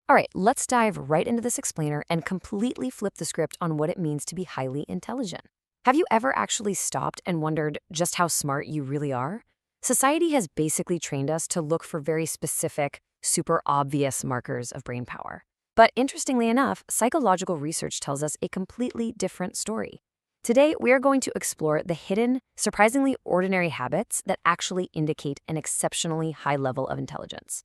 All right, let's dive right into this explainer and completely flip the script on what it means to be highly intelligent. Have you ever actually stopped and wondered just how smart you really are? Society has basically trained us to look for very specific, super obvious markers of brain power. But interestingly enough, psychological research tells us a completely different story. Today, we are going to explore the hidden, surprisingly ordinary habits that actually indicate an exceptionally high level of intelligence.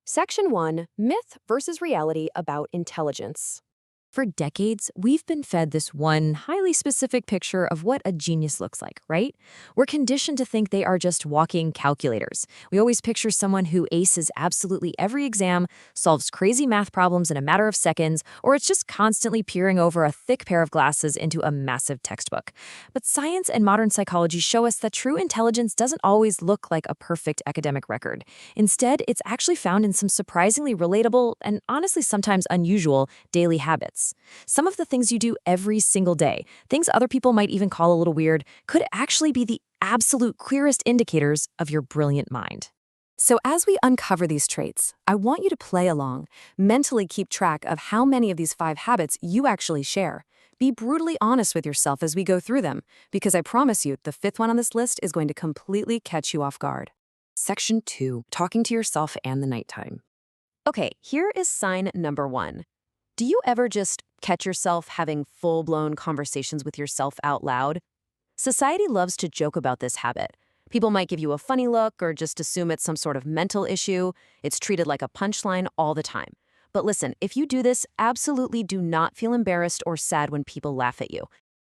Section 1, Myth versus Reality about Intelligence. For decades, we've been fed this one highly specific picture of what a genius looks like, right? We're conditioned to think they are just walking calculators. We always picture someone who aces absolutely every exam, solves crazy math problems in a matter of seconds, or it's just constantly peering over a thick pair of glasses into a massive textbook. But science and modern psychology show us that true intelligence doesn't always look like a perfect academic record. Instead, it's actually found in some surprisingly relatable and honestly sometimes unusual daily habits. Some of the things you do every single day, things other people might even call a little weird, could actually be the absolute clearest indicators of your brilliant mind. So as we uncover these traits, I want you to play along, mentally keep track of how many of these 5 habits you actually share. Be brutally honest with yourself as we go through them, because I promise you the 5th one on this list is going to completely catch you off guard. Section 2, Talking to Yourself and the Nighttime. Okay, here is sign number 1. Do you ever just catch yourself having full-blown conversations with yourself out loud? Society loves to joke about this habit. People might give you a funny look or just assume it's some sort of mental issue. It's treated like a punchline all the time. But listen, if you do this, absolutely do not feel embarrassed or sad when people laugh at you.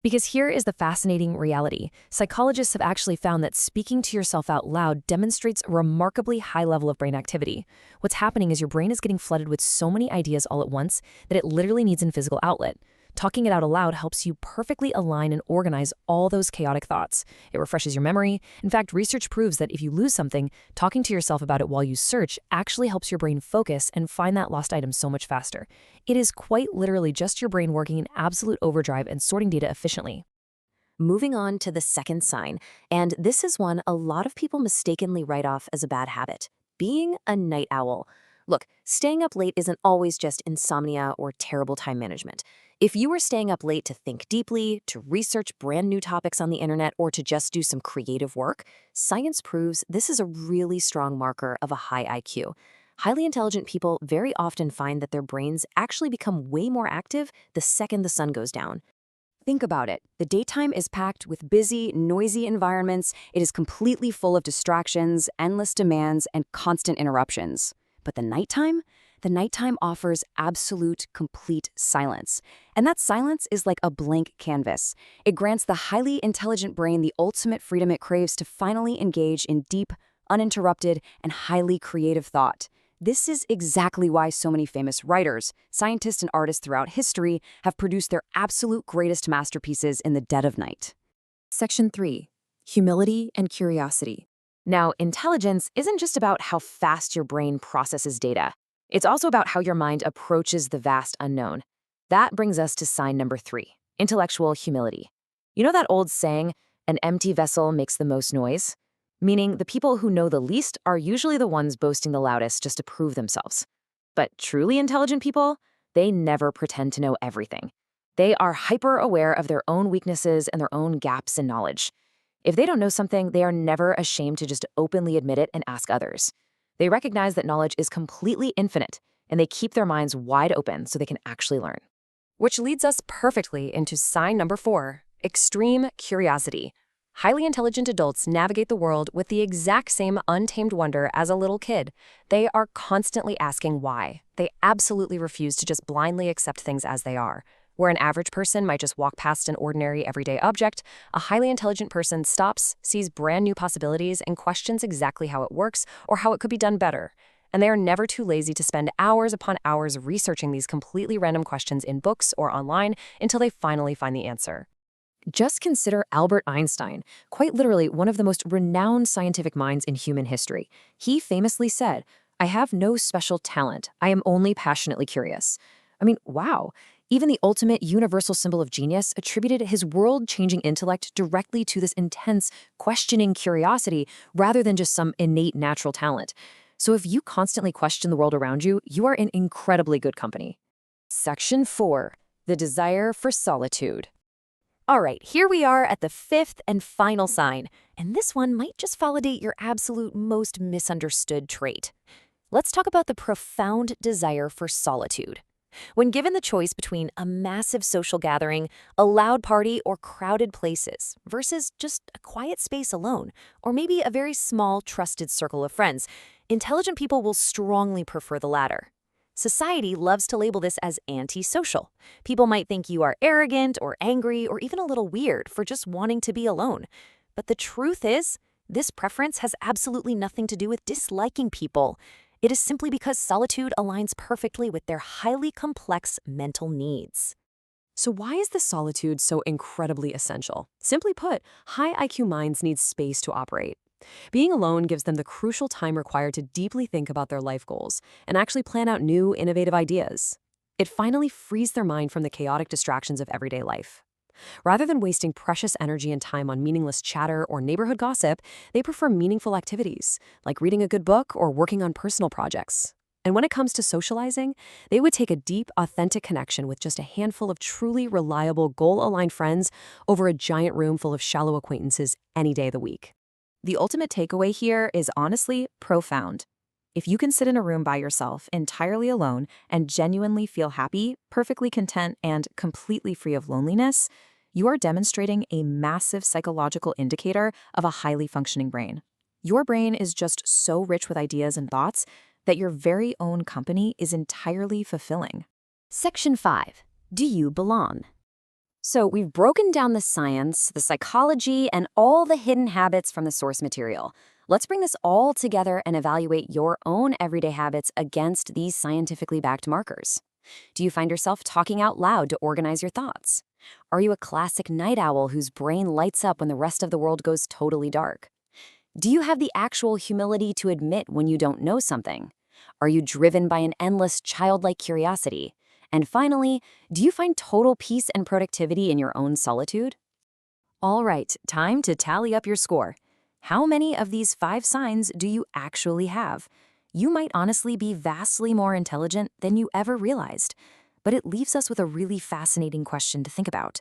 Because here is the fascinating reality. Psychologists have actually found that speaking to yourself out loud demonstrates a remarkably high level of brain activity. What's happening is your brain is getting flooded with so many ideas all at once that it literally needs a physical outlet. Talking it out aloud helps you perfectly align and organize all those chaotic thoughts. It refreshes your memory. In fact, research proves that if you lose something, talking to yourself about it while you search actually helps your brain focus and find that lost item so much faster. It is quite literally just your brain working in absolute overdrive and sorting data efficiently. Moving on to the second sign, and this is one a lot of people mistakenly write off as a bad habit: being a night owl. Look, staying up late isn't always just insomnia or terrible time management. If you are staying up late to think deeply, to research brand new topics on the internet, or to just do some creative work, science proves this is a really strong marker of a high IQ. Highly intelligent people very often find that their brains actually become way more active the second the sun goes down. Think about it. The daytime is packed with busy, noisy environments. It is completely full of distractions, endless demands, and constant interruptions. But the nighttime? The nighttime offers absolute, complete silence. And that silence is like a blank canvas. It grants the highly intelligent brain the ultimate freedom it craves to finally engage in deep, uninterrupted, and highly creative thought. This is exactly why so many famous writers, scientists, and artists throughout history have produced their absolute greatest masterpieces in the dead of night. Section 3, Humility and Curiosity. Now, intelligence isn't just about how fast your brain processes data. It's also about how your mind approaches the vast unknown. That brings us to sign number 3, intellectual humility. You know that old saying, an empty vessel makes the most noise? Meaning the people who know the least are usually the ones boasting the loudest just to prove themselves. But truly intelligent people, they never pretend to know everything. They are hyper-aware of their own weaknesses and their own gaps in knowledge. If they don't know something, they are never ashamed to just openly admit it and ask others. They recognize that knowledge is completely infinite, and they keep their minds wide open so they can actually learn. Which leads us perfectly into sign number 4, extreme curiosity. Highly intelligent adults navigate the world with the exact same untamed wonder as a little kid. They are constantly asking why. They absolutely refuse to just blindly accept things as they are. Where an average person might just walk past an ordinary everyday object, a highly intelligent person stops, sees brand new possibilities, and questions exactly how it works or how it could be done better. And they are never too lazy to spend hours upon hours researching these completely random questions in books or online until they finally find the answer. Just consider Albert Einstein, quite literally one of the most renowned scientific minds in human history. He famously said, "I have no special talent. I am only passionately curious." I mean, wow. Even the ultimate universal symbol of genius attributed his world-changing intellect directly to this intense, questioning curiosity rather than just some innate natural talent. So if you constantly question the world around you, you are in incredibly good company. Section 4. The desire for solitude. All right, here we are at the fifth and final sign, and this one might just validate your absolute most misunderstood trait. Let's talk about the profound desire for solitude. When given the choice between a massive social gathering, a loud party, or crowded places versus just a quiet space alone, or maybe a very small, trusted circle of friends, intelligent people will strongly prefer the latter. Society loves to label this as antisocial. People might think you are arrogant or angry or even a little weird for just wanting to be alone. But the truth is, this preference has absolutely nothing to do with disliking people. It is simply because solitude aligns perfectly with their highly complex mental needs. So why is the solitude so incredibly essential? Simply put, high IQ minds need space to operate. Being alone gives them the crucial time required to deeply think about their life goals and actually plan out new, innovative ideas. It finally frees their mind from the chaotic distractions of everyday life. Rather than wasting precious energy and time on meaningless chatter or neighborhood gossip, they prefer meaningful activities, like reading a good book or working on personal projects. And when it comes to socializing, they would take a deep, authentic connection with just a handful of truly reliable, goal-aligned friends over a giant room full of shallow acquaintances any day of the week. The ultimate takeaway here is honestly profound. If you can sit in a room by yourself, entirely alone, and genuinely feel happy, perfectly content, and completely free of loneliness, you are demonstrating a massive psychological indicator of a highly functioning brain. Your brain is just so rich with ideas and thoughts that your very own company is entirely fulfilling. Section 5. Do you belong? So we've broken down the science, the psychology, and all the hidden habits from the source material. Let's bring this all together and evaluate your own everyday habits against these scientifically backed markers. Do you find yourself talking out loud to organize your thoughts? Are you a classic night owl whose brain lights up when the rest of the world goes totally dark? Do you have the actual humility to admit when you don't know something? Are you driven by an endless childlike curiosity? And finally, do you find total peace and productivity in your own solitude? All right, time to tally up your score. How many of these 5 signs do you actually have? You might honestly be vastly more intelligent than you ever realized. But it leaves us with a really fascinating question to think about.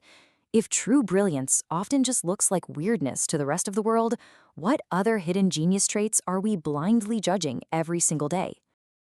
If true brilliance often just looks like weirdness to the rest of the world, what other hidden genius traits are we blindly judging every single day?